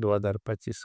2025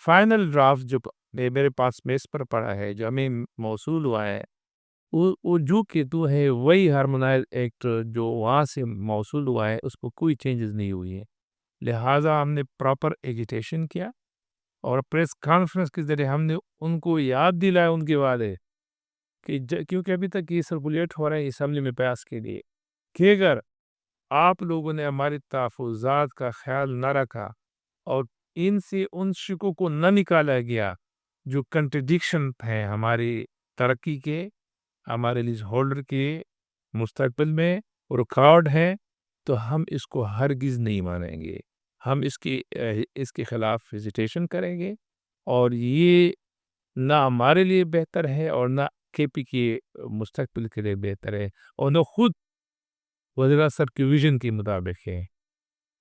final draft جو میرے پاس میز پر پڑا ہے، جو ہمیں موصول ہوا ہے، وہ جو کہ تو ہے وہی ہارمونائز ایکٹ جو وہاں سے موصول ہوا ہے، اس کو کوئی چینجز نہیں ہوئی ہے۔ لہٰذا ہم نے پراپر ایجیٹیشن کیا اور پریس کانفرنس کے ذریعے ہم نے ان کو یاد دلایا ان کے وعدے کہ کیونکہ ابھی تک یہ سرکولیٹ ہو رہا ہے اسمبلی میں پیاس کے لیے کہ اگر آپ لوگوں نے ہماری تحفظات کا خیال نہ رکھا اور ان سے ان شکوں کو نہ نکالا گیا جو کنٹرڈکشن ہیں ہماری ترقی کے، ہمارے لیز ہولڈر کے مستقبل میں رکاوٹ ہے، تو ہم اس کو ہرگز نہیں مانیں گے۔ ہم اس کے خلاف ہیزیٹیشن کریں گے اور یہ نہ ہمارے لیے بہتر ہے اور نہ کے پی کے مستقبل کے لیے بہتر ہے اور نہ خود وزیر صاحب کی ویژن کے مطابق ہے۔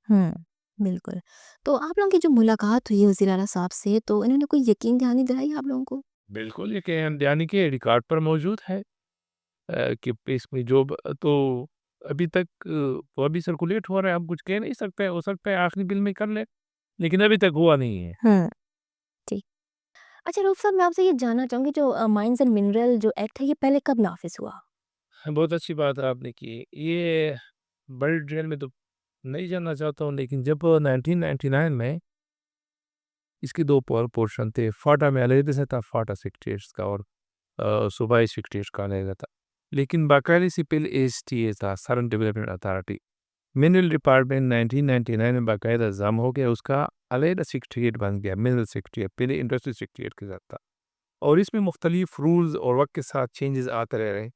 ہوں بالکل۔ تو آپ لوگوں کی جو ملاقات ہوئی وزیر اعلیٰ صاحب سے، تو انہوں نے کوئی یقین دہانی دلائی آپ لوگوں کو؟ بالکل یہ کہ یعنی کہ ریکارڈ پر موجود ہے کہ اس میں جو تو ابھی تک وہ ابھی سرکولیٹ ہو رہا ہے، ہم کچھ کہہ نہیں سکتے، ہو سکتا ہے آخری بل میں کر لیں، لیکن ابھی تک ہوا نہیں ہے۔ ہوں ٹھیک۔ اچھا رؤف صاحب، میں آپ سے یہ جاننا چاہوں گی، جو مائنز اینڈ منرل جو ایکٹ ہے، یہ پہلے کب نافذ ہوا؟ بہت اچھی بات آپ نے کی، یہ بڑی ڈیٹیل میں تو نہیں جاننا چاہتا ہوں، لیکن جب 1999 میں اس کے دو پورشن تھے، فاٹا میں علیحدہ سے تھا، فاٹا سیکریٹریٹس کا اور صوبائی سیکریٹریٹ کا علیحدہ تھا، لیکن باقاعدہ سے پہلے ایس ٹی اے تھا، سرن ڈیولپمنٹ اتھارٹی۔ منرل ڈپارٹمنٹ 1999 میں باقاعدہ ضم ہو گیا، اس کا علیحدہ سیکریٹریٹ بن گیا، منرل سیکریٹریٹ، پہلے انڈسٹری سیکریٹریٹ کے ساتھ تھا، اور اس میں مختلف رولز اور وقت کے ساتھ چینجز آتے رہے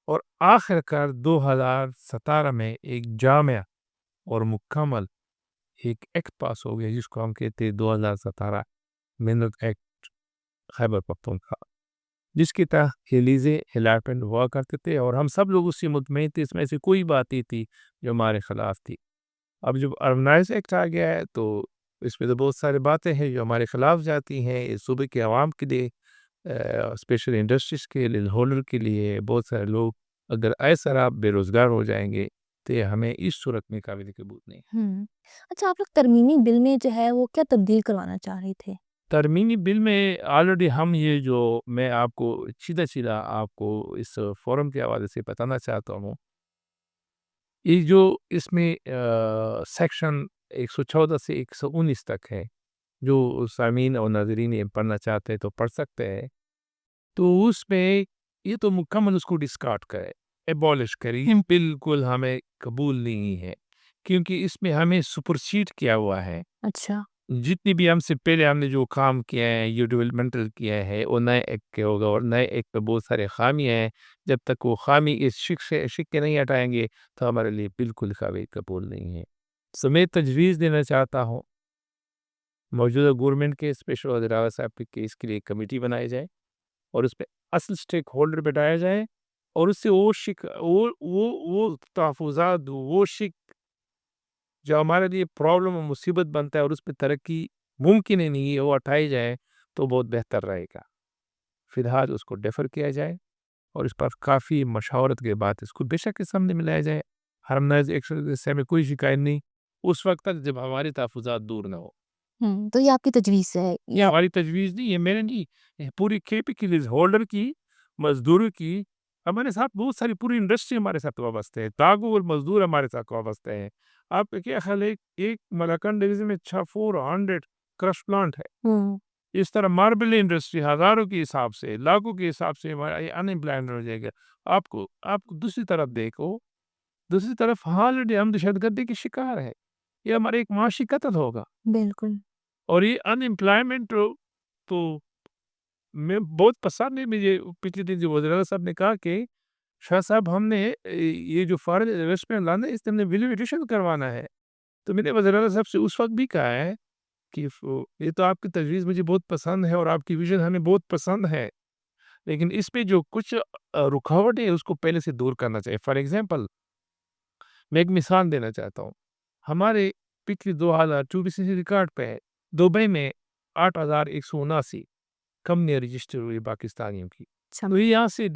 اور آخر کار 2017 میں ایک جامع اور مکمل ایک ایکٹ پاس ہو گیا جس کو ہم کہتے ہیں 2017 منرل ایکٹ خیبر پختونخوا، جس کے تحت ریلیزیں الاٹمنٹ ہوا کرتے تھے اور ہم سب لوگ اس سے مطمئن تھے، اس میں سے کوئی بات نہیں تھی جو ہمارے خلاف تھی۔ اب جب ارگنائز ایکٹ آ گیا ہے تو اس میں تو بہت ساری باتیں ہیں جو ہمارے خلاف جاتی ہیں، اس صوبے کے عوام کے لیے، اسپیشل انڈسٹریز کے لیے، ہولڈر کے لیے، بہت سارے لوگ اگر ایسا آپ بے روزگار ہو جائیں گے تو ہمیں اس صورت میں قابل قبول نہیں۔ اچھا، آپ لوگ ترمیمی بل میں جو ہے وہ کیا تبدیل کروانا چاہ رہے تھے؟ ترمیمی بل میں آلریڈی ہم یہ جو میں آپ کو سیدھا آپ کو اس فورم کے حوالے سے بتانا چاہتا ہوں، یہ جو اس میں سیکشن 114 سے 119 تک ہے، جو سامعین اور ناظرین یہ پڑھنا چاہتے ہیں تو پڑھ سکتے ہیں، تو اس میں یہ تو مکمل اس کو ڈسکارڈ کرے، ایبولش کرے، یہ بالکل ہمیں قبول نہیں ہے کیونکہ اس میں ہمیں سپرسیڈ کیا ہوا ہے۔ اچھا۔ جتنی بھی ہم سے پہلے ہم نے جو کام کیا ہے، یہ ڈیولپمنٹل کیا ہے، وہ نئے ایکٹ کے ہوگا اور نئے ایکٹ پہ بہت سارے خامیاں ہیں، جب تک وہ خامی اس شک کے نہیں ہٹائیں گے تو ہمارے لیے بالکل قابل قبول نہیں ہے۔ سو میں تجویز دینا چاہتا ہوں موجودہ گورنمنٹ کے اسپیشل وزیر اعلیٰ صاحب کے اس کے لیے کمیٹی بنائی جائے اور اس پہ اصل سٹیک ہولڈر بٹھایا جائے اور اس سے وہ تحفظات، وہ شک جو ہمارے لیے پرابلم و مصیبت بنتا ہے اور اس پہ ترقی ممکن ہی نہیں ہے، وہ ہٹائی جائے تو بہت بہتر رہے گا۔ فی الحال اس کو ڈیفر کیا جائے اور اس پر کافی مشاورت کے بعد اس کو بے شک کے سامنے ملایا جائے۔ ہارمونائز ایکشن سے ہمیں کوئی شکایت نہیں اس وقت تک جب ہماری تحفظات دور نہ ہو۔ تو یہ آپ کی تجویز ہے؟ یہ ہماری تجویز نہیں، یہ میرے نہیں، یہ پوری کے پی کی لیز ہولڈر کی، مزدوروں کی، ہمارے ساتھ بہت ساری پوری انڈسٹری ہمارے ساتھ وابستہ ہے، تاغو اور مزدور ہمارے ساتھ وابستہ ہیں۔ آپ کا کیا خیال ہے ایک ملاکنڈ ڈویژن میں 400 کرش پلانٹ ہے، اس طرح ماربل انڈسٹری ہزاروں کے حساب سے، لاکھوں کے حساب سے ان امپلائمنٹ ہو جائے گا۔ آپ کو دوسری طرف دیکھو، دوسری طرف آلریڈی ہم دہشت گردی کے شکار ہے، یہ ہمارا ایک معاشی قتل ہوگا بالکل۔ اور یہ ان امپلائمنٹ تو میں بہت پسند ہے مجھے۔ پچھلے دن جو وزیر اعلیٰ صاحب نے کہا کہ شاہ صاحب ہم نے یہ جو فارن انویسٹمنٹ لانا ہے اس نے ویلیو ایڈیشن کروانا ہے، تو میں نے وزیر اعلیٰ صاحب سے اس وقت بھی کہا ہے کہ یہ تو آپ کی تجویز مجھے بہت پسند ہے اور آپ کی ویژن ہمیں بہت پسند ہے، لیکن اس پہ جو کچھ رکاوٹ ہے اس کو پہلے سے دور کرنا چاہیے۔ فار ایگزامپل میں ایک مثال دینا چاہتا ہوں، ہمارے پچھلی 2024 سے ریکارڈ پہ ہے دبئی میں 8,179 کمپنیاں رجسٹر ہوئی پاکستانیوں کی، تو یہاں سے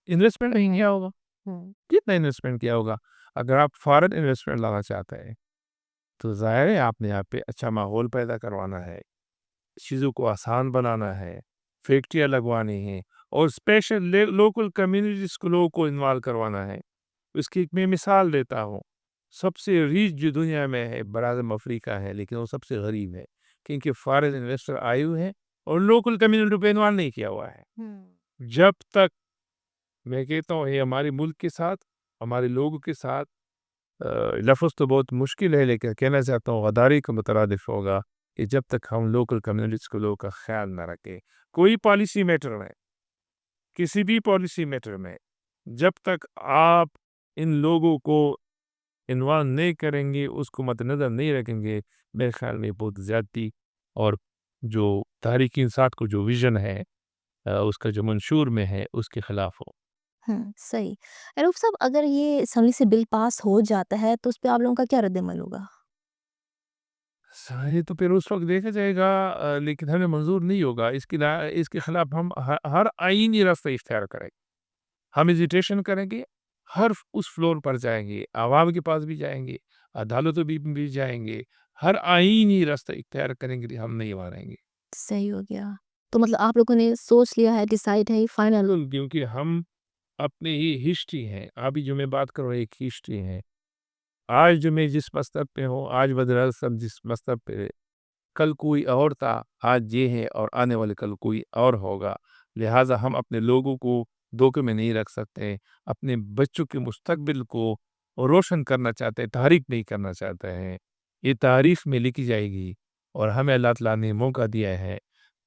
انویسٹمنٹ نہیں کیا ہوگا، کتنا انویسٹمنٹ کیا ہوگا؟ اگر آپ فارن انویسٹمنٹ لانا چاہتے ہیں تو ظاہر ہے آپ نے یہاں پہ اچھا ماحول پیدا کروانا ہے، چیزوں کو آسان بنانا ہے، فیکٹریاں لگوانی ہیں اور اسپیشل لوکل کمیونٹیز کو لوگوں کو انوالو کروانا ہے۔ اس کی ایک میں مثال دیتا ہوں، سب سے ریچ جو دنیا میں ہے براعظم افریقہ ہے، لیکن وہ سب سے غریب ہے کیونکہ فارن انویسٹر آئے ہوئے ہیں اور لوکل کمیونٹی پہ انوالو نہیں کیا ہوا ہے۔ جب تک میں کہتا ہوں یہ ہمارے ملک کے ساتھ، ہمارے لوگوں کے ساتھ لفظ تو بہت مشکل ہے لیکن کہنا چاہتا ہوں غداری کا مترادف ہوگا کہ جب تک ہم لوکل کمیونٹیز کے لوگوں کا خیال نہ رکھیں، کوئی پالیسی میٹر میں، کسی بھی پالیسی میٹر میں جب تک آپ ان لوگوں کو انوالو نہیں کریں گے، اس کو مد نظر نہیں رکھیں گے، میرے خیال میں بہت زیادتی اور جو تحریک انصاف کو جو ویژن ہے اس کا جو منشور میں ہے اس کے خلاف ہو۔ صحیح۔ رؤف صاحب، اگر یہ اسمبلی سے بل پاس ہو جاتا ہے تو اس پہ آپ لوگوں کا کیا رد عمل ہوگا؟ یہ تو پھر اس وقت دیکھا جائے گا، لیکن ہمیں منظور نہیں ہوگا اس کے خلاف ہم ہر آئینی راستہ اختیار کریں گے، ہم ایجیٹیشن کریں گے، اس فلور پر جائیں گے، عوام کے پاس بھی جائیں گے، عدالتوں بھی جائیں گے، ہر آئینی راستہ اختیار کریں گے، ہم نہیں مانیں گے۔ صحیح ہو گیا۔ تو مطلب آپ لوگوں نے سوچ لیا ہے، ڈیسائیڈ ہے، فائنل؟ بالکل، کیونکہ ہم اپنے ہی ہسٹری ہیں، ابھی جو میں بات کر رہا ہوں ایک ہسٹری ہے، آج جو میں جس مذہب پہ ہوں، آج بدراعظم جس مذہب پہ، کل کوئی اور تھا، آج یہ ہے اور آنے والے کل کوئی اور ہوگا، لہٰذا ہم اپنے لوگوں کو دھوکے میں نہیں رکھ سکتے، اپنے بچوں کے مستقبل کو روشن کرنا چاہتے ہیں، تاریخ نہیں کرنا چاہتے ہیں، یہ تاریخ میں لکھی جائے گی اور ہمیں اللہ تعالیٰ نے موقع دیا ہے،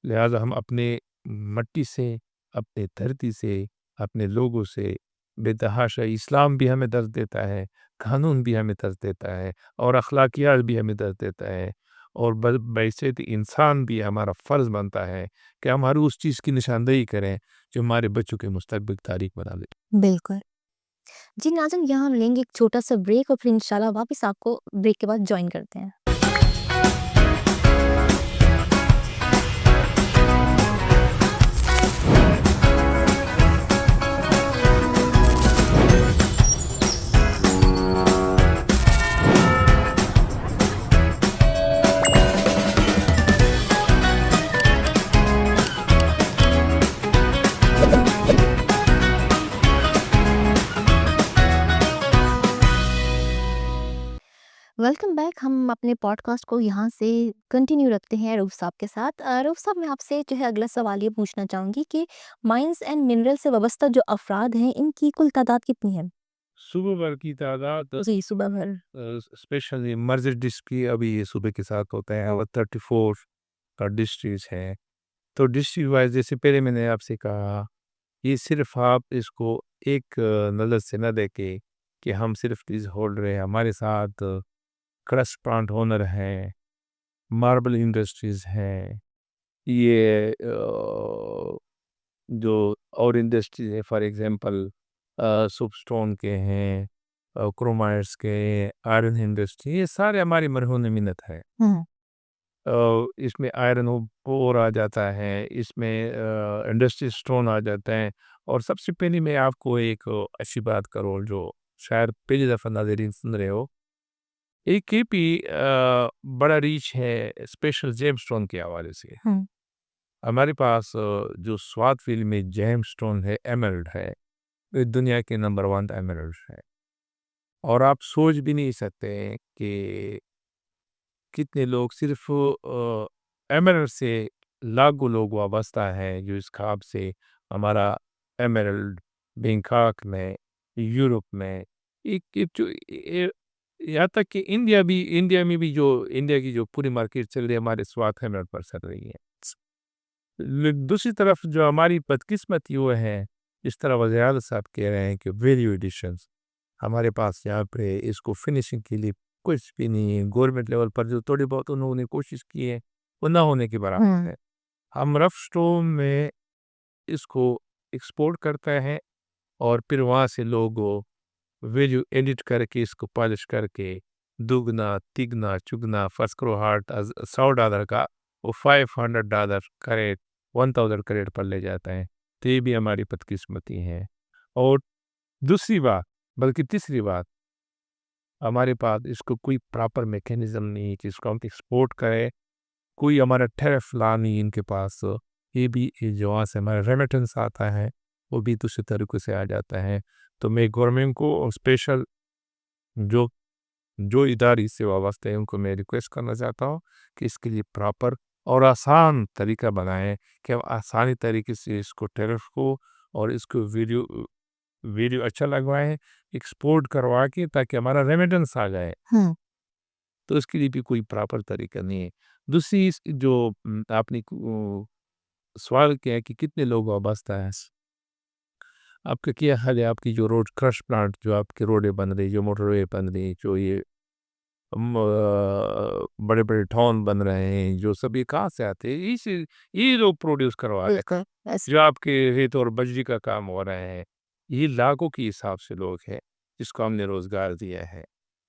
لہٰذا ہم اپنے مٹی سے، اپنے دھرتی سے، اپنے لوگوں سے بے تحاشا، اسلام بھی ہمیں درس دیتا ہے، قانون بھی ہمیں درس دیتا ہے اور اخلاقیات بھی ہمیں درس دیتا ہے اور بحیثیت انسان بھی ہمارا فرض بنتا ہے کہ ہم ہر اس چیز کی نشاندہی کریں جو ہمارے بچوں کے مستقبل تاریخ بنا دے۔ بالکل۔ جی ناظرین، یہاں ہم لیں گے ایک چھوٹا سا بریک اور پھر انشاءاللہ واپس آپ کو بریک کے بعد جوائن کرتے ہیں۔ Welcome back. ہم اپنے پوڈ کاسٹ کو یہاں سے کنٹینیو رکھتے ہیں رؤف صاحب کے ساتھ۔ رؤف صاحب، میں آپ سے جو ہے اگلا سوال یہ پوچھنا چاہوں گی کہ مائنز اینڈ منرل سے وابستہ جو افراد ہیں ان کی کل تعداد کتنی ہے؟ صوبہ بھر کی تعداد، جی، صوبہ بھر۔ اسپیشلی مرزر ڈسٹرکٹ کی ابھی یہ صوبے کے ساتھ ہوتے ہیں اور 34 کا ڈسٹرکٹ ہے، تو ڈسٹرکٹ وائز جیسے پہلے میں نے آپ سے کہا، یہ صرف آپ اس کو ایک نظر سے نہ دیکھیں کہ ہم صرف لیز ہولڈر ہیں، ہمارے ساتھ کرس پلانٹ اونر ہیں، ماربل انڈسٹریز ہیں، یہ جو اور انڈسٹریز ہیں فار ایگزامپل سوپ اسٹون کے ہیں، کرومائٹس کے، آئرن انڈسٹری، یہ سارے ہماری مرہون منت ہے۔ اس میں آئرن اور آ جاتا ہے، اس میں انڈسٹری اسٹون آ جاتا ہے، اور سب سے پہلے میں آپ کو ایک اچھی بات کروں جو شاید پہلی دفعہ ناظرین سن رہے ہو، ایک کے پی بڑا ریچ ہے اسپیشل جیم اسٹون کے حوالے سے۔ ہمارے پاس جو سوات فیلڈ میں جیم اسٹون ہے، ایمرلڈ ہے، یہ دنیا کے نمبر 1 ایمرلڈ ہے، اور آپ سوچ بھی نہیں سکتے کہ کتنے لوگ صرف ایمرلڈ سے لاکھوں لوگ وابستہ ہے جو اس خواب سے ہمارا ایمرلڈ بینکاک میں، یورپ میں، یہاں تک کہ انڈیا میں بھی جو انڈیا کی جو پوری مارکیٹ چل رہی ہے ہمارے سوات ایمرلڈ پر چل رہی ہے۔ دوسری طرف جو ہماری بدقسمتی وہ ہے، اس طرح وزیر اعظم صاحب کہہ رہے ہیں کہ ویلیو ایڈیشنز ہمارے پاس یہاں پہ اس کو فنیشنگ کے لیے کچھ بھی نہیں ہے، گورنمنٹ لیول پر جو تھوڑی بہت انہوں نے کوشش کی ہے وہ نہ ہونے کے برابر ہے۔ ہم رف اسٹون میں اس کو ایکسپورٹ کرتے ہیں اور پھر وہاں سے لوگ ویلیو ایڈٹ کر کے اس کو پالش کر کے دگنا تگنا چگنا فرض کرو ہارٹ $100 کا وہ $500 کریٹ 1000 کریٹ پر لے جاتا ہے، تو یہ بھی ہماری بدقسمتی ہے۔ اور دوسری بات بلکہ تیسری بات، ہمارے پاس اس کو کوئی پراپر میکینزم نہیں جس کو ہم ایکسپورٹ کریں، کوئی ہمارا ٹیرف لا نہیں ان کے پاس، یہ بھی جو وہاں سے ہمارا ریمیٹنس آتا ہے وہ بھی دوسرے طریقے سے آ جاتا ہے۔ تو میں گورنمنٹ کو اسپیشل جو جو ادارے اس سے وابستہ ہیں ان کو میں ریکویسٹ کرنا چاہتا ہوں کہ اس کے لیے پراپر اور آسان طریقہ بنائیں کہ ہم آسانی طریقے سے اس کو ٹیرف کو اور اس کو ویڈیو اچھا لگوائیں، ایکسپورٹ کروا کے تاکہ ہمارا ریمیٹنس آ جائے۔ ہوں تو اس کے لیے بھی کوئی پراپر طریقہ نہیں ہے۔ دوسری جو آپ نے سوال کیا ہے کہ کتنے لوگ وابستہ ہیں، آپ کا کیا حال ہے؟ آپ کی جو روڈ کرش پلانٹ، جو آپ کی روڈیں بن رہی، جو موٹر وے بن رہی، جو یہ بڑے بڑے ٹاؤن بن رہے ہیں، جو سبھی کہاں سے آتے ہیں؟ یہ لوگ پروڈیوس کروا رہے ہیں، بالکل ایسے جو آپ کے ریت اور بجری کا کام ہو رہے ہیں، یہ لاکھوں کے حساب سے لوگ ہیں جس کو ہم نے روزگار دیا ہے۔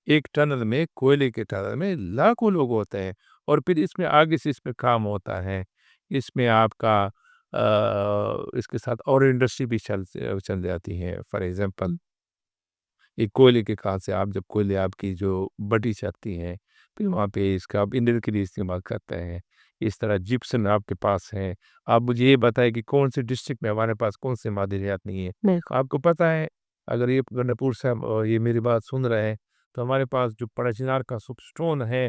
ایک ٹنل میں، کوئلے کے ٹنل میں لاکھوں لوگ ہوتے ہیں، اور پھر اس میں آگے سے اس میں کام ہوتا ہے، اس میں آپ کا اس کے ساتھ اور انڈسٹری بھی چل جاتی ہے۔ فار ایگزامپل ایک کوئلے کے کان سے آپ جب کوئلے آپ کی جو بٹی چلتی ہے پھر وہاں پہ اس کا آپ ایندھن کے لیے استعمال کرتے ہیں۔ اس طرح جپسن آپ کے پاس ہے۔ آپ مجھے یہ بتائیں کہ کون سے ڈسٹرکٹ میں ہمارے پاس کون سے معدنیات نہیں ہے؟ بالکل آپ کو پتہ ہے، اگر یہ گنڈپور سے یہ میری بات سن رہے ہیں تو ہمارے پاس جو پڑچنار کا سب اسٹون ہے،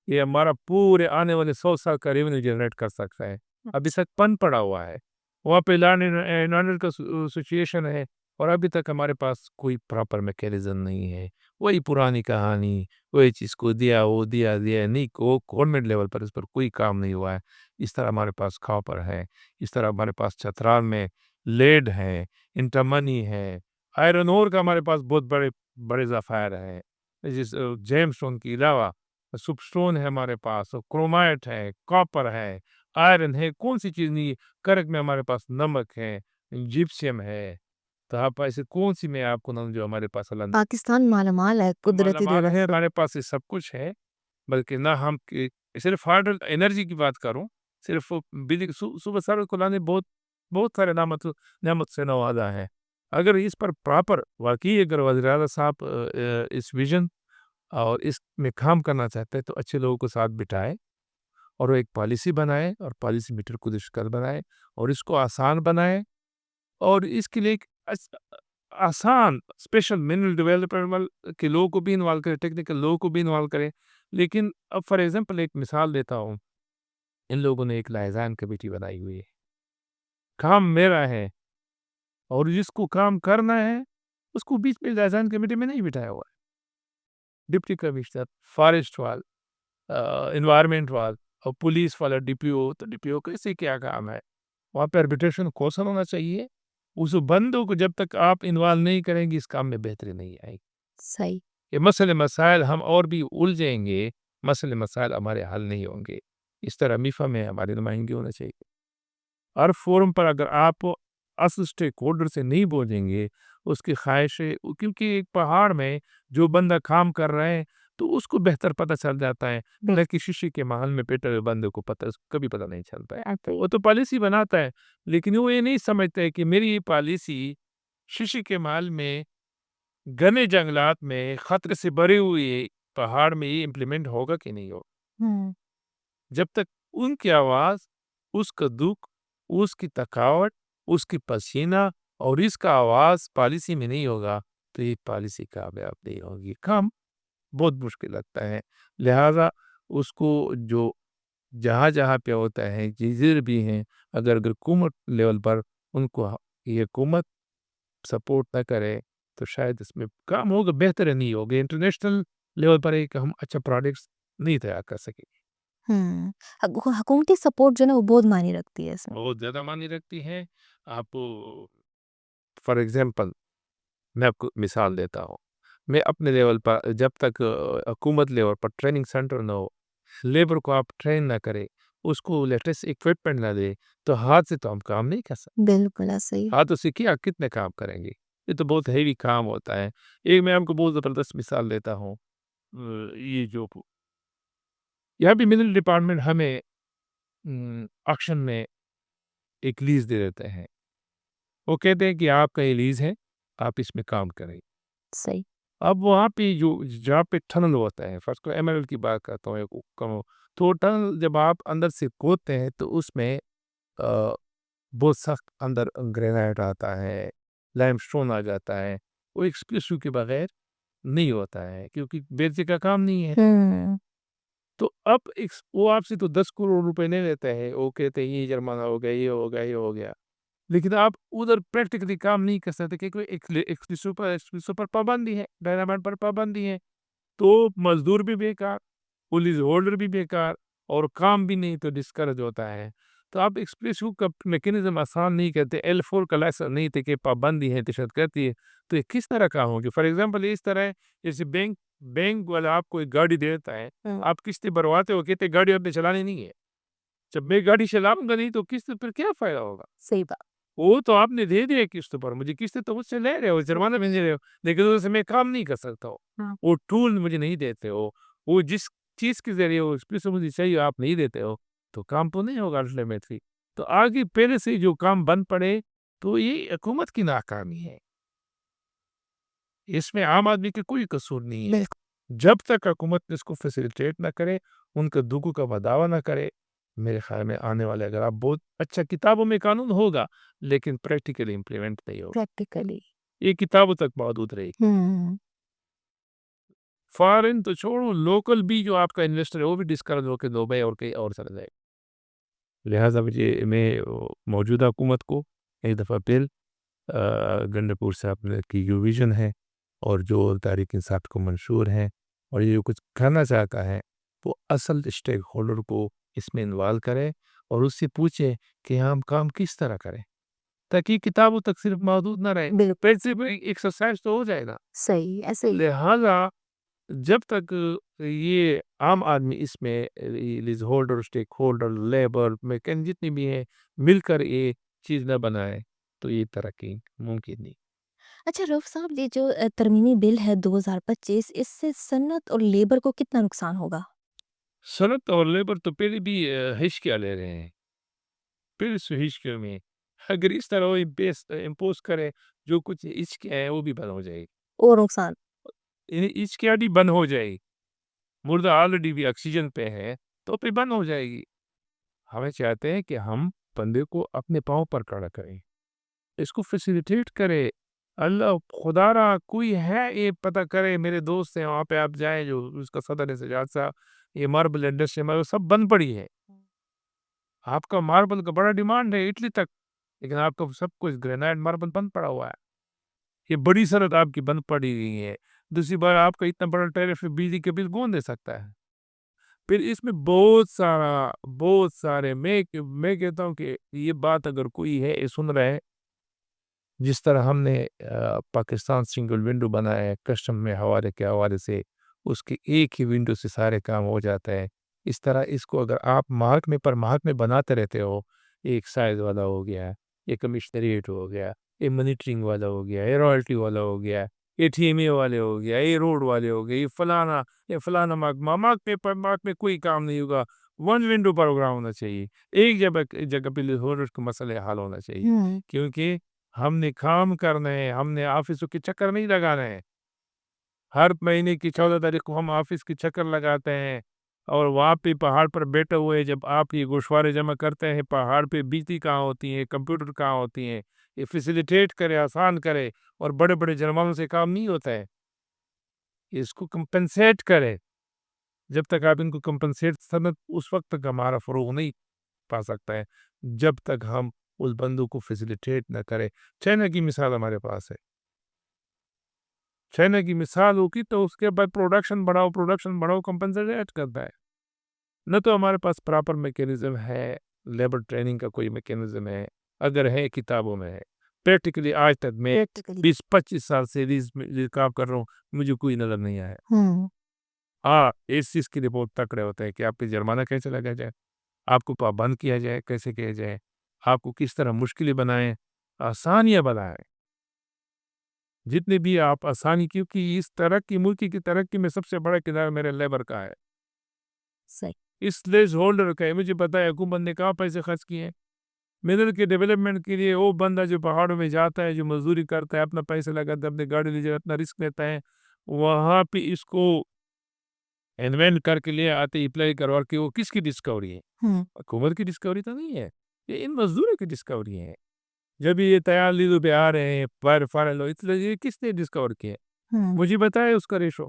یہ ہمارا پورے آنے والے 100 سال کا ریونیو جنریٹ کر سکتا ہے۔ ابھی تک پن پڑا ہوا ہے، وہاں پہ لینڈ کا سچویشن ہے، اور ابھی تک ہمارے پاس کوئی پراپر میکینزم نہیں ہے۔ وہی پرانی کہانی، وہی چیز کو دیا نہیں، کو گورنمنٹ لیول پر اس پر کوئی کام نہیں ہوا ہے۔ اس طرح ہمارے پاس کاپر ہے، اس طرح ہمارے پاس چترال میں لیڈ ہے، انٹرمنی ہے، آئرن اور کا ہمارے پاس بہت بڑے بڑے ذخائر ہیں۔ جیم اسٹون کے علاوہ سپ اسٹون ہے ہمارے پاس، کرومائٹ ہے، کاپر ہے، آئرن ہے، کون سی چیز نہیں ہے؟ کرک میں ہمارے پاس نمک ہے، جپسیم ہے۔ تو آپ ایسے کون سی میں آپ کو نام جو ہمارے پاس پاکستان مالا مال ہے قدرتی معلومات دولت ہے، سے۔ ہمارے پاس یہ سب کچھ ہے، بلکہ نہ ہم صرف ہارڈ انرجی کی بات کروں، صرف بجلی صبح سر کو لانے بہت بہت سارے نعمت سے نوازا ہے۔ اگر اس پر پراپر واقعی اگر وزیر اعلیٰ صاحب اس ویژن اور اس میں کام کرنا چاہتے ہیں تو اچھے لوگوں کو ساتھ بٹھائے اور وہ ایک پالیسی بنائے، اور پالیسی میٹر کو دشکل بنائے، اور اس کو آسان بنائے، اور اس کے لیے ایک آسان اسپیشل منرل ڈیولپمنٹ کے لوگوں کو بھی انوالو کرے، ٹیکنیکل لوگوں کو بھی انوالو کرے۔ لیکن اب فار ایگزامپل ایک مثال دیتا ہوں، ان لوگوں نے ایک لائزان کمیٹی بنائی ہوئی ہے، کام میرا ہے، اور جس کو کام کرنا ہے اس کو بیچ میں لائزان کمیٹی میں نہیں بٹھایا ہوا ہے۔ ڈپٹی کمشنر، فارسٹ وال، انوائرمنٹ وال، اور پولیس والا ڈی پی او، تو ڈی پی او کا اسے کیا کام ہے؟ وہاں پہ آربیٹریشن کوشن ہونا چاہیے۔ اس بندوں کو جب تک آپ انوالو نہیں کریں گے اس کام میں بہتری نہیں آئے گی۔ صحیح یہ مسئلے مسائل ہم اور بھی الجھیں گے، مسئلے مسائل ہمارے حل نہیں ہوں گے۔ اس طرح میفا میں ہمارے نمائندگی ہونا چاہیے۔ ہر فورم پر اگر آپ اصل اسٹیک ہولڈر سے نہیں بولیں گے اس کی خواہشیں، کیونکہ ایک پہاڑ میں جو بندہ کام کر رہے ہیں تو اس کو بہتر پتہ چل جاتا ہے، نہ کہ شیشے کے محل میں بیٹھے ہوئے بندے کو کبھی پتہ نہیں چلتا ہے۔ وہ تو پالیسی بناتا ہے، لیکن وہ یہ نہیں سمجھتا ہے کہ میری یہ پالیسی شیشے کے محل میں، گھنے جنگلات میں، خطرے سے بھرے ہوئے پہاڑ میں یہ امپلیمنٹ ہوگا کہ نہیں ہوگا۔ ہوں جب تک ان کی آواز، اس کا دکھ، اس کی تھکاوٹ، اس کی پسینہ اور اس کا آواز پالیسی میں نہیں ہوگا تو یہ پالیسی کامیاب نہیں ہوگی۔ کام بہت مشکل لگتا ہے، لہذا اس کو جو جہاں جہاں پہ ہوتا ہے جزیر بھی ہیں، اگر حکومت لیول پر ان کو یہ حکومت سپورٹ نہ کرے تو شاید اس میں کام ہوگا، بہتر نہیں ہوگا۔ انٹرنیشنل لیول پر ایک ہم اچھا پروڈکٹس نہیں تیار کر سکیں گے۔ حکومتی سپورٹ جو ہے نا وہ بہت معنی رکھتی ہے اس میں۔ بہت زیادہ معنی رکھتی ہیں۔ آپ فار ایگزامپل میں آپ کو مثال دیتا ہوں، میں اپنے لیول پر جب تک حکومت لیول پر ٹریننگ سینٹر نہ ہو، لیبر کو آپ ٹرین نہ کرے، اس کو لیٹسٹ اکوپمنٹ نہ دے تو ہاتھ سے تو ہم کام نہیں کر سکتے۔ بالکل ایسا ہی ہاتھوں سے کیا کتنے کام کریں گے؟ یہ تو بہت ہیوی کام ہوتا ہے۔ ایک میں آپ کو بہت زبردست مثال دیتا ہوں، یہ جو یہاں بھی منرل ڈپارٹمنٹ ہمیں آکشن میں ایک لیز دے دیتے ہیں، وہ کہتے ہیں کہ آپ کا یہ لیز ہے، آپ اس میں کام کریں۔ صحیح اب وہاں پہ جہاں پہ ٹنل ہوتا ہے، فرض کرو ایمرلڈ کی بات کرتا ہوں، تو ٹنل جب آپ اندر سے کھودتے ہیں تو اس میں بہت سخت اندر گرینائٹ آتا ہے، لائم اسٹون آ جاتا ہے، وہ ایکسپلوسو کے بغیر نہیں ہوتا ہے کیونکہ بیلچے کا کام نہیں ہے۔ تو اب وہ آپ سے تو 10 کروڑ روپے نہیں لیتے ہیں، وہ کہتے ہیں یہ جرمانہ ہو گیا، یہ ہو گیا، یہ ہو گیا، لیکن آپ ادھر پریکٹیکلی کام نہیں کر سکتے کیونکہ ایکسپلوسو پر پابندی ہے، ڈائنامائٹ پر پابندی ہے، تو مزدور بھی بیکار، پولیس ہولڈر بھی بیکار، اور کام بھی نہیں، تو ڈسکریج ہوتا ہے۔ تو آپ ایکسپریسو کا میکینزم آسان نہیں کرتے، L4 کا لائسنس نہیں تھے کہ پابندی ہے، تشدد کرتی ہے، تو یہ کس طرح کام ہوگی؟ فار ایگزامپل اس طرح ہے جیسے بینک والا آپ کو ایک گاڑی دیتا ہے، آپ قسطیں بھرواتے ہو، کہتے گاڑی آپ نے چلانی نہیں ہے، جب میں گاڑی چلاؤں گا نہیں تو قسط پھر کیا فائدہ ہوگا؟ صحیح بات. وہ تو آپ نے دے دیا قسط پر، مجھے قسط تو مجھ سے لے رہے ہو، جرمانہ بھی دے رہے ہو، لیکن اس سے میں کام نہیں کر سکتا ہوں، وہ ٹول مجھے نہیں دیتے ہو، وہ جس چیز کے ذریعے وہ قسط مجھے چاہیے آپ نہیں دیتے ہو، تو کام تو نہیں ہوگا الٹیمیٹلی۔ تو آگے پہلے سے جو کام بند پڑے تو یہ حکومت کی ناکامی ہے، اس میں عام آدمی کے کوئی قصور نہیں ہے۔ جب تک حکومت اس کو فیسیلیٹیٹ نہ کرے، ان کے دکھوں کا بداوا نہ کرے، میرے خیال میں آنے والے اگر آپ بہت اچھا کتابوں میں قانون ہوگا لیکن پریکٹیکلی امپلیمنٹ نہیں ہوگا، پریکٹیکلی. یہ کتابوں تک محدود رہے گی۔ فارن تو چھوڑو، لوکل بھی جو آپ کا انویسٹر ہے وہ بھی ڈسکریج ہو کے دبئی اور کہیں اور چلا جائے گا۔ لہٰذا میں موجودہ حکومت کو ایک دفعہ پھر گنڈپور صاحب کی جو ویژن ہے اور جو تحریک انصاف کو منشور ہے اور یہ جو کچھ کرنا چاہتا ہے، وہ اصل اسٹیک ہولڈر کو اس میں انوالو کرے اور اس سے پوچھے کہ ہم کام کس طرح کریں تاکہ کتابوں تک صرف محدود نہ رہے، بالکل پیسے میں ایکسرسائز تو ہو جائے گا۔ صحیح ایسے ہی. لہٰذا جب تک یہ عام آدمی اس میں lease holder, stake holder, labour, میکین جتنی بھی ہیں مل کر یہ چیز نہ بنائے تو یہ ترقی ممکن نہیں۔ اچھا رف صاحب، یہ جو ترمیمی بل ہے 2025، اس سے صنعت اور لیبر کو کتنا نقصان ہوگا؟ صنعت اور لیبر تو پہلے بھی ہچکیاں لے رہے ہیں، پھر اس ہچکیوں میں اگر اس طرح وہ امپوز کرے جو کچھ ہچکیاں ہیں وہ بھی بند ہو جائے گی، اور نقصان. ہچکیاں بھی بند ہو جائے گی، مردہ آلریڈی بھی آکسیجن پہ ہے تو پھر بند ہو جائے گی۔ ہمیں چاہتے ہیں کہ ہم بندے کو اپنے پاؤں پر کھڑا کریں، اس کو فیسیلیٹیٹ کرے۔ اللہ خدا را کوئی ہے یہ پتہ کرے، میرے دوست ہیں وہاں پہ آپ جائیں، جو اس کا صدر ہے سجاد صاحب، یہ ماربل انڈسٹری میں سب بند پڑی ہے، آپ کا ماربل کا بڑا ڈیمانڈ ہے اٹلی تک، لیکن آپ کا سب کچھ گرینائٹ ماربل بند پڑا ہوا ہے، یہ بڑی صنعت آپ کی بند پڑی ہوئی ہے۔ دوسری بار آپ کا اتنا بڑا ٹیرف بجلی کے بل کون دے سکتا ہے؟ پھر اس میں بہت سارے میں کہتا ہوں کہ یہ بات اگر کوئی ہے سن رہا ہے، جس طرح ہم نے پاکستان سنگل ونڈو بنایا ہے کسٹم میں حوالے کے حوالے سے، اس کے ایک ہی ونڈو سے سارے کام ہو جاتا ہے، اس طرح اس کو اگر آپ محکمے بناتے رہتے ہو، ایک سائز والا ہو گیا، ایک کمشنریٹ ہو گیا، ایک منیٹرنگ والا ہو گیا، ایک رائلٹی والا ہو گیا، یہ ٹی ایم اے والے ہو گیا، یہ روڈ والے ہو گئے، یہ فلانا محکمے کوئی کام نہیں ہوگا، ون ونڈو پروگرام ہونا چاہیے، ایک جگہ پہ کا مسئلہ حل ہونا چاہیے، کیونکہ ہم نے کام کرنا ہے، ہم نے آفسوں کے چکر نہیں لگانا ہے، ہر مہینے کی 14 تاریخ کو ہم آفس کی چکر لگاتے ہیں اور وہاں پہ پہاڑ پر بیٹھے ہوئے جب آپ یہ گوشوارے جمع کرتے ہیں، پہاڑ پہ بجلی کہاں ہوتی ہے، کمپیوٹر کہاں ہوتی ہیں، یہ فیسیلیٹیٹ کرے، آسان کرے، اور بڑے بڑے جرمانوں سے کام نہیں ہوتا ہے، اس کو کمپنسیٹ کرے۔ جب تک آپ ان کو کمپنسیٹ صنعت اس وقت تک ہمارا فروغ نہیں پا سکتا ہے جب تک ہم اس بندوں کو فیسیلیٹیٹ نہ کرے۔ چائنا کی مثال ہمارے پاس ہے، چائنا کی مثال ہوگی تو اس کے بعد پروڈکشن بڑھاؤ کمپنسیٹ کرتا ہے، نہ تو ہمارے پاس پراپر میکینزم ہے، لیبر ٹریننگ کا کوئی میکینزم ہے، اگر ہے کتابوں میں ہے، پریکٹیکلی آج تک میں 20-25 سال سے کام کر رہا ہوں، مجھے کوئی نظر نہیں آیا۔ ہاں، اس چیز کے لیے بہت تکڑے ہوتے ہیں کہ آپ پہ جرمانہ کیسے لگا جائے، آپ کو پابند کیا جائے، کیسے کیا جائے، آپ کو کس طرح مشکلیں بنائیں، آسانیاں بنائیں، جتنے بھی آپ آسانی، کیونکہ اس ملک کی ترقی میں سب سے بڑا کردار میرے لیبر کا ہے، صحیح. اس لیز ہولڈر کا ہے۔ مجھے پتا ہے حکومت نے کہاں پیسے خرچ کیے ہیں منرل کے ڈیولپمنٹ کے لیے، وہ بندہ جو پہاڑوں میں جاتا ہے، جو مزدوری کرتا ہے، اپنا پیسہ لگاتا ہے، اپنی گاڑی لے جاتا ہے، اپنا رسک لیتا ہے، وہاں پہ اس کو انوینٹ کر کے لے آتے اپلائی کروا کے. وہ کس کی ڈسکوری ہے؟ ہوں حکومت کی ڈسکوری تو نہیں ہے, یہ ان مزدوروں کی ڈسکوری ہے. جب یہ تیار لیدو پہ آ رہے ہیں فارن لو, اس لیے یہ کس نے ڈسکور کیا؟ ہوں مجھے بتائے اس کا ریشو.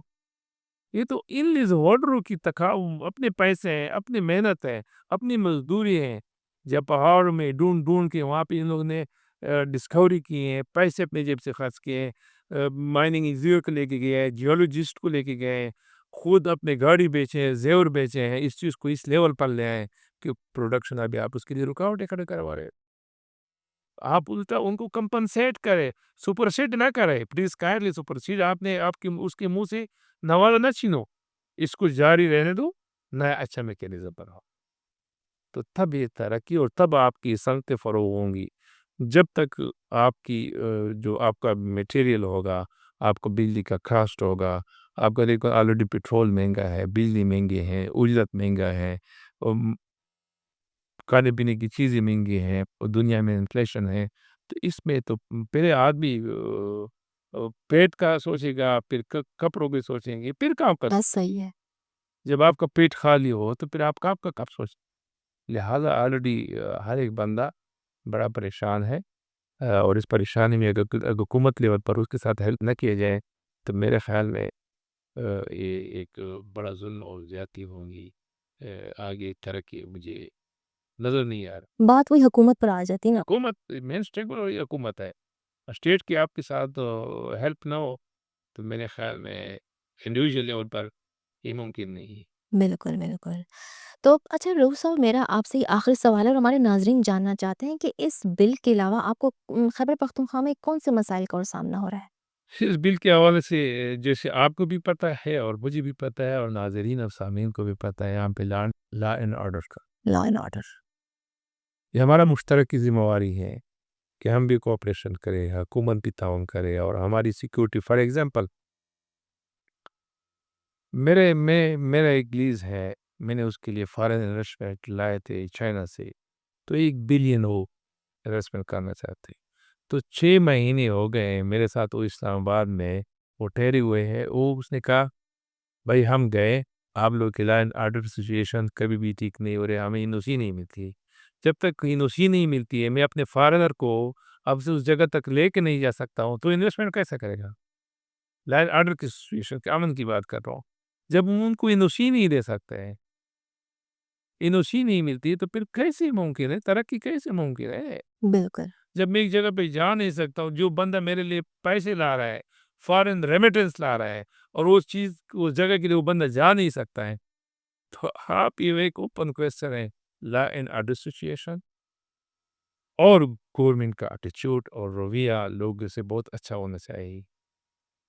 یہ تو ان لیز ہولڈروں کی اپنے پیسے ہیں, اپنی محنت ہے, اپنی مزدوری ہے. جب پہاڑ میں ڈھونڈ ڈھونڈ کے وہاں پہ ان لوگوں نے ڈسکوری کی ہیں, پیسے اپنے جیب سے خرچ کیے, مائننگ انجینئر کو لے کے گئے, جیولوجسٹ کو لے کے گئے, خود اپنے گاڑی بیچے, زیور بیچے ہیں, اس چیز کو اس لیول پر لے آئے کہ پروڈکشن ابھی آپ اس کے لیے رکاوٹیں کھڑے کروا رہے. آپ الٹا ان کو کمپنسیٹ کرے, سپرسیڈ نہ کرے. پلیز کائنڈلی سپرسیڈ آپ نے آپ کے اس کے منہ سے نوازا نہ چھینو, اس کو جاری رہنے دو, نیا اچھا میکینزم بناؤ. تو تب یہ ترقی اور تب آپ کی صنعتیں فروغ ہوں گی. جب تک آپ کی جو آپ کا میٹیریل ہوگا, آپ کو بجلی کا کاسٹ ہوگا, آپ کا دیکھو آلریڈی پیٹرول مہنگا ہے, بجلی مہنگی ہے, اجرت مہنگا ہے, کھانے پینے کی چیزیں مہنگی ہیں, اور دنیا میں انفلیشن ہے. تو اس میں تو پہلے آدمی پیٹ کا سوچے گا, پھر کپڑوں کے سوچیں گے, پھر کام کا. بس صحیح ہے. جب آپ کا پیٹ خالی ہو تو پھر آپ کام کا کب سوچیں؟ لہٰذا آلریڈی ہر ایک بندہ بڑا پریشان ہے, اور اس پریشانی میں اگر حکومت لیول پر اس کے ساتھ ہیلپ نہ کیے جائے تو میرے خیال میں یہ ایک بڑا ظلم اور زیادتی ہوں گی. آگے ترقی مجھے نظر نہیں آ رہا. بات وہی حکومت پر آ جاتی نا. حکومت مین اسٹیک والی حکومت ہے, اسٹیٹ کی آپ کے ساتھ ہیلپ نہ ہو تو میرے خیال میں انڈیویجول لیول پر یہ ممکن نہیں ہے. بالکل بالکل. تو اچھا رؤوف صاحب, میرا آپ سے یہ آخری سوال ہے, اور ہمارے ناظرین جاننا چاہتے ہیں کہ اس بل کے علاوہ آپ کو خیبر پختونخوا میں کون سے مسائل کا اور سامنا ہو رہا ہے؟ اس بل کے حوالے سے جیسے آپ کو بھی پتہ ہے اور مجھے بھی پتہ ہے اور ناظرین اور سامعین کو بھی پتہ ہے, یہاں پہ لا اینڈ آرڈر کا, لا اینڈ آرڈر. یہ ہمارا مشترک ذمہ داری ہے کہ ہم بھی کوآپریشن کریں, حکومت بھی تعاون کرے, اور ہماری سیکیورٹی. فار ایگزامپل میرا ایک لیز ہے, میں نے اس کے لیے فارن انویسٹمنٹ لائے تھے چائنا سے, تو 1 بلین وہ انویسٹمنٹ کرنا چاہتے. تو 6 مہینے ہو گئے میرے ساتھ, وہ اسلام آباد میں وہ ٹھہرے ہوئے ہیں. اس نے کہا بھائی ہم گئے, آپ لوگ کی لائن آرڈر سچویشن کبھی بھی ٹھیک نہیں ہو رہے, ہمیں انوسی نہیں ملتی. جب تک انوسی نہیں ملتی ہے, میں اپنے فارنر کو اب سے اس جگہ تک لے کے نہیں جا سکتا ہوں, تو انویسٹمنٹ کیسے کرے گا؟ لائن آرڈر کی سچویشن کے امن کی بات کر رہا ہوں. جب ان کو انوسی نہیں دے سکتے ہیں, انوسی نہیں ملتی, تو پھر کیسے ممکن ہے ترقی؟ کیسے ممکن ہے بالکل. جب میں ایک جگہ پہ جا نہیں سکتا ہوں؟ جو بندہ میرے لیے پیسے لا رہا ہے, فارن ریمیٹنس لا رہا ہے, اور اس جگہ کے لیے وہ بندہ جا نہیں سکتا ہے, تو آپ یہ ایک اوپن کویسچن ہے. لا اینڈ آرڈر سچویشن اور گورنمنٹ کا ایٹیچیوڈ اور رویہ لوگوں سے بہت اچھا ہونا چاہیے.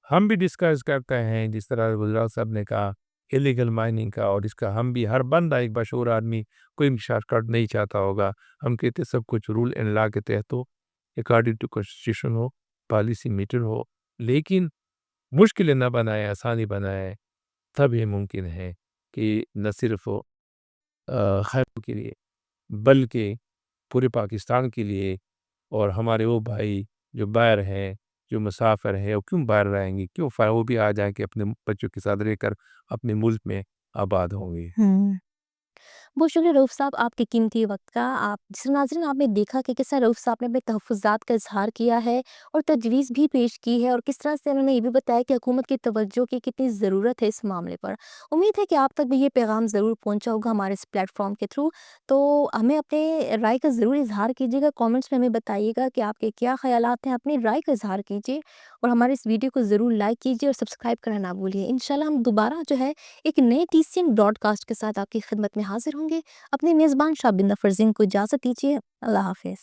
ہم بھی ڈسکس کرتے ہیں, جس طرح گجرال صاحب نے کہا ایلیگل مائننگ کا, اور اس کا ہم بھی ہر بندہ ایک بشعور آدمی کوئی شارٹ کٹ نہیں چاہتا ہوگا. ہم کہتے سب کچھ رول اینڈ لا کے تحت ہو, اکارڈنگ ٹو کانسٹیٹیوشن ہو, پالیسی میٹر ہو, لیکن مشکلیں نہ بنائے, آسانی بنائے. تب یہ ممکن ہے کہ نہ صرف خیر کے لیے بلکہ پورے پاکستان کے لیے, اور ہمارے وہ بھائی جو باہر ہیں, جو مسافر ہیں, وہ کیوں باہر رہیں گے, کیوں وہ بھی آ جائیں کہ اپنے بچوں کے ساتھ رہ کر اپنے ملک میں آباد ہوں گے. بہت شکریہ رؤوف صاحب آپ کے قیمتی وقت کا. آپ جس ناظرین آپ نے دیکھا کہ کس طرح رؤوف صاحب نے اپنے تحفظات کا اظہار کیا ہے اور تجویز بھی پیش کی ہے, اور کس طرح سے انہوں نے یہ بھی بتایا کہ حکومت کی توجہ کی کتنی ضرورت ہے اس معاملے پر. امید ہے کہ آپ تک بھی یہ پیغام ضرور پہنچا ہوگا ہمارے اس پلیٹ فارم کے تھرو. تو ہمیں اپنے رائے کا ضرور اظہار کیجیے گا, کامنٹس میں ہمیں بتائیے گا کہ آپ کے کیا خیالات ہیں, اپنی رائے کا اظہار کیجیے, اور ہمارے اس ویڈیو کو ضرور لائک کیجیے اور سبسکرائب کرنا نہ بھولیے. انشاءاللہ ہم دوبارہ جو ہے ایک نئے TCN براڈ کاسٹ کے ساتھ آپ کی خدمت میں حاضر ہوں گے. اپنے میزبان شابندہ فرزین کو اجازت دیجیے. اللہ حافظ.